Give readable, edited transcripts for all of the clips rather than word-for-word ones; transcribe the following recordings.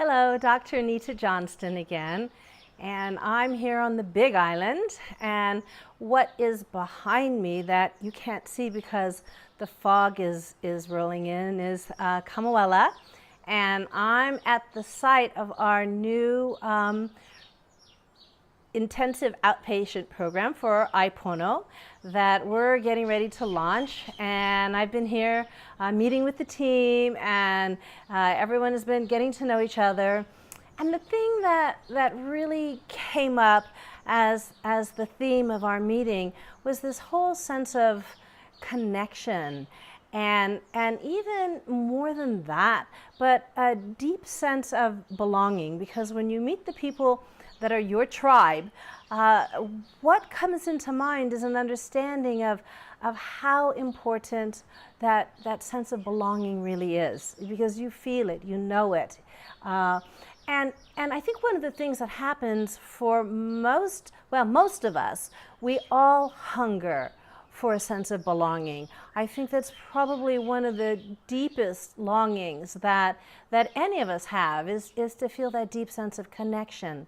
Hello, Dr. Dranitajohnston again, and I'm here on the Big Island, and what is behind me that you can't see because the fog is rolling in is Kamawela, and I'm at the site of our new intensive outpatient program for iPono that we're getting ready to launch, and I've been here meeting with the team, and everyone has been getting to know each other. And the thing that really came up as the theme of our meeting was this whole sense of connection, and even more than that, but a deep sense of belonging, because when you meet the people that are your tribe, what comes into mind is an understanding of how important that sense of belonging really is, because you feel it, you know it. And I think one of the things that happens for most of us, we all hunger for a sense of belonging. I think that's probably one of the deepest longings that any of us have, is to feel that deep sense of connection.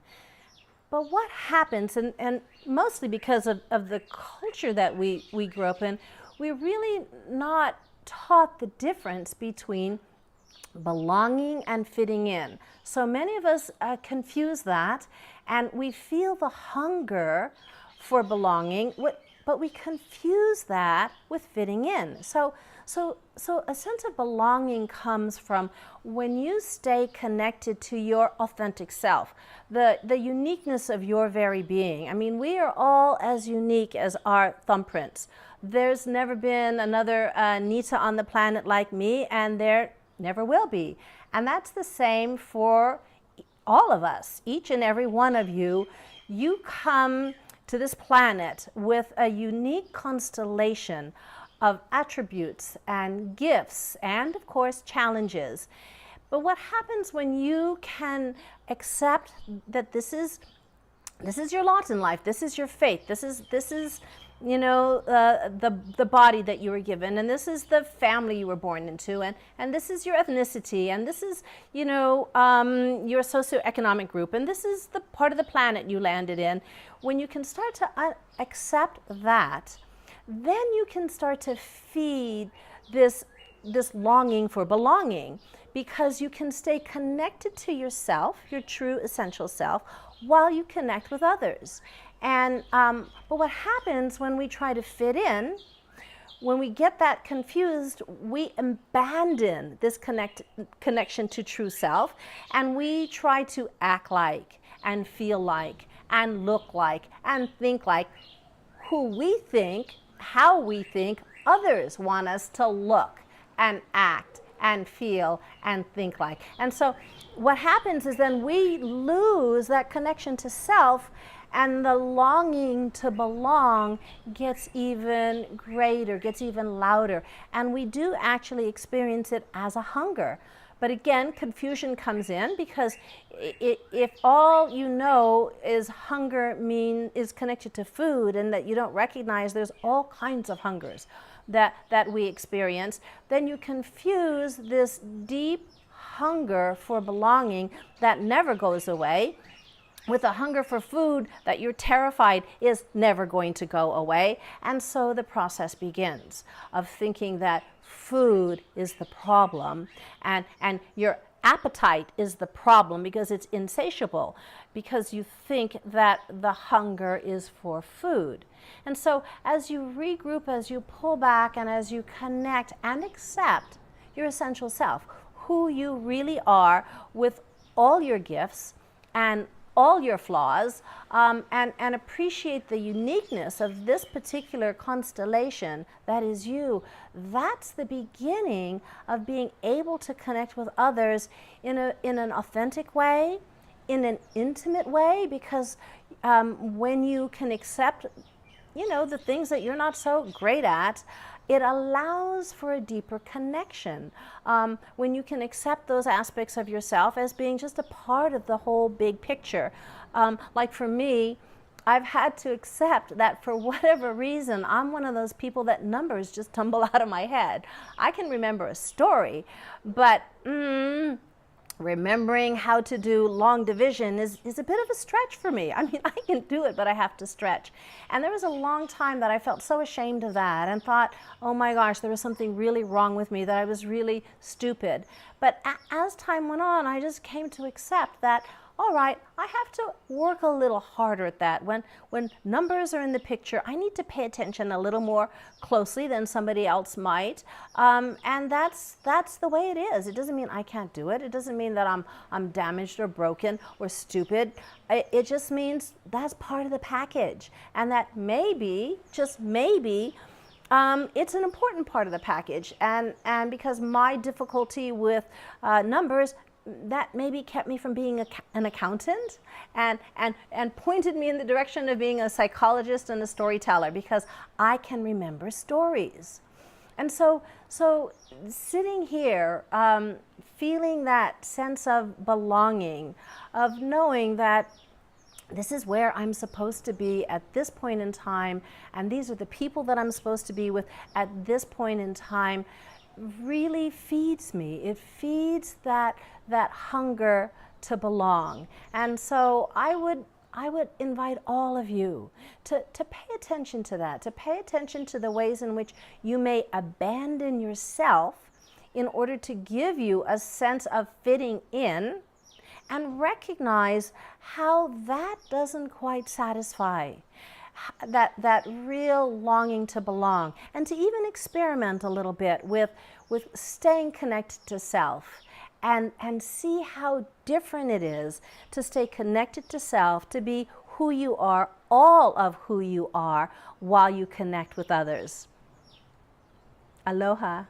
But what happens, and mostly because of the culture that we grew up in, we're really not taught the difference between belonging and fitting in. So many of us confuse that, and we feel the hunger for belonging, but we confuse that with fitting in. So a sense of belonging comes from when you stay connected to your authentic self, the uniqueness of your very being. I mean, we are all as unique as our thumbprints. There's never been another Nita on the planet like me, and there never will be. And that's the same for all of us, each and every one of you. You come to this planet with a unique constellation of attributes and gifts and, of course, challenges. But what happens when you can accept that this is your lot in life, this is your fate, this is you know, the body that you were given, and this is the family you were born into, and this is your ethnicity, and this is, you know, your socioeconomic group, and this is the part of the planet you landed in. When you can start to accept that, then you can start to feed this longing for belonging, because you can stay connected to yourself, your true essential self, while you connect with others. And but what happens when we try to fit in, when we get that confused, we abandon this connection to true self, and we try to act like and feel like and look like and think like who we think, how we think others want us to look and act and feel and think like. And so what happens is then we lose that connection to self, and the longing to belong gets even greater, gets even louder. And we do actually experience it as a hunger. But again, confusion comes in, because if all you know is hunger is connected to food, and that you don't recognize there's all kinds of hungers that we experience, then you confuse this deep hunger for belonging that never goes away with a hunger for food that you're terrified is never going to go away. And so the process begins of thinking that food is the problem, and your appetite is the problem because it's insatiable, because you think that the hunger is for food. And so as you regroup, as you pull back, and as you connect and accept your essential self, who you really are with all your gifts and all your flaws, and appreciate the uniqueness of this particular constellation that is you, that's the beginning of being able to connect with others in an authentic way, in an intimate way, because when you can accept, you know, the things that you're not so great at, it allows for a deeper connection. When you can accept those aspects of yourself as being just a part of the whole big picture. Like for me, I've had to accept that for whatever reason, I'm one of those people that numbers just tumble out of my head. I can remember a story, but remembering how to do long division is a bit of a stretch for me. I mean, I can do it, but I have to stretch. And there was a long time that I felt so ashamed of that and thought, oh my gosh, there was something really wrong with me, that I was really stupid. But as time went on, I just came to accept that, all right, I have to work a little harder at that. When numbers are in the picture, I need to pay attention a little more closely than somebody else might. And that's the way it is. It doesn't mean I can't do it. It doesn't mean that I'm damaged or broken or stupid. It just means that's part of the package. And that maybe, just maybe, it's an important part of the package. And because my difficulty with numbers, that maybe kept me from being an accountant and pointed me in the direction of being a psychologist and a storyteller, because I can remember stories. And so sitting here, feeling that sense of belonging, of knowing that this is where I'm supposed to be at this point in time, and these are the people that I'm supposed to be with at this point in time, really feeds me. It feeds that hunger to belong. And so I would invite all of you to pay attention to that, to pay attention to the ways in which you may abandon yourself in order to give you a sense of fitting in, and recognize how that doesn't quite satisfy. That real longing to belong, and to even experiment a little bit with staying connected to self, and see how different it is to stay connected to self, to be who you are, all of who you are, while you connect with others. Aloha.